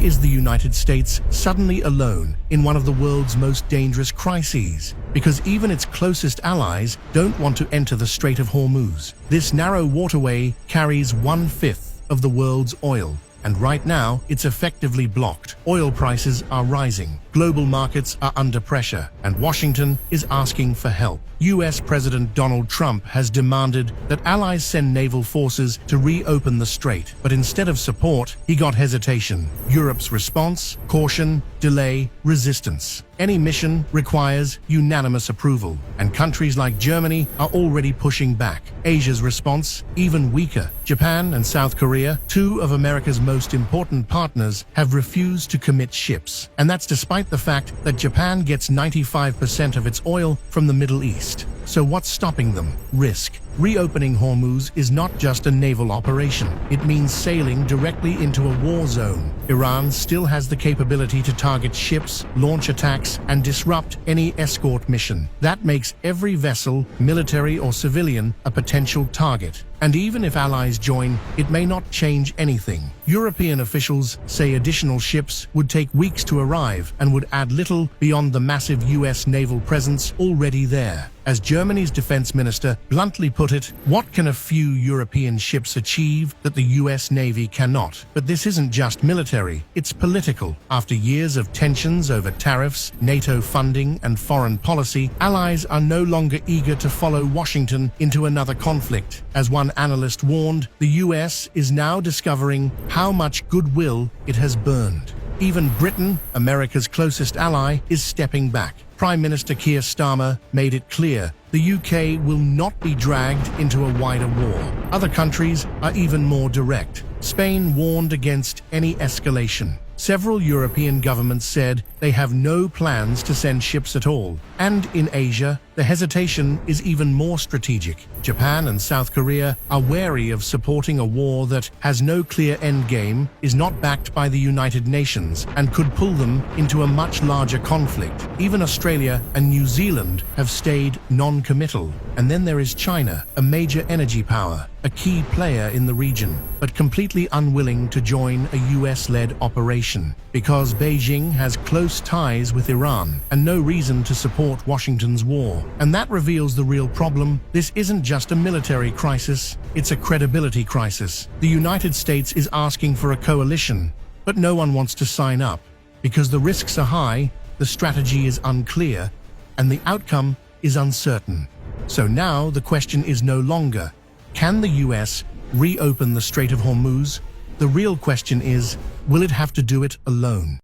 is the United States suddenly alone in one of the world's most dangerous crises? Because even its closest allies don't want to enter the Strait of Hormuz. This narrow waterway carries 1/5 of the world's oil, and right now it's effectively blocked. Oil prices are rising, global markets are under pressure, and Washington is asking for help. US President Donald Trump has demanded that allies send naval forces to reopen the strait, but instead of support, he got hesitation. Europe's response: caution, delay, resistance. Any mission requires unanimous approval, and countries like Germany are already pushing back. Asia's response: even weaker. Japan and South Korea, two of America's most important partners, have refused to commit ships, and that's despite the fact that Japan gets 95% of its oil from the Middle East. So what's stopping them? Risk. Reopening Hormuz is not just a naval operation. It means sailing directly into a war zone. Iran still has the capability to target ships, launch attacks, and disrupt any escort mission. That makes every vessel, military or civilian, a potential target. And even if allies join, it may not change anything. European officials say additional ships would take weeks to arrive and would add little beyond the massive US naval presence already there. As Germany's defense minister bluntly put it, what can a few European ships achieve that the US Navy cannot? But this isn't just military, it's political. After years of tensions over tariffs, NATO funding, and foreign policy, allies are no longer eager to follow Washington into another conflict. As one analyst warned, the US is now discovering how much goodwill it has burned. Even Britain, America's closest ally, is stepping back. Prime Minister Keir Starmer made it clear the UK will not be dragged into a wider war. Other countries are even more direct. Spain warned against any escalation. Several European governments said they have no plans to send ships at all. And in Asia, the hesitation is even more strategic. Japan and South Korea are wary of supporting a war that has no clear endgame, is not backed by the United Nations, and could pull them into a much larger conflict. Even Australia and New Zealand have stayed non-committal. And then there is China, a major energy power, a key player in the region, but completely unwilling to join a US-led operation, because Beijing has close ties with Iran and no reason to support Washington's war. And that reveals the real problem. This isn't just a military crisis, it's a credibility crisis. The United States is asking for a coalition, but no one wants to sign up, because the risks are high, the strategy is unclear, and the outcome is uncertain. So now the question is no longer, can the US reopen the Strait of Hormuz? The real question is, will it have to do it alone?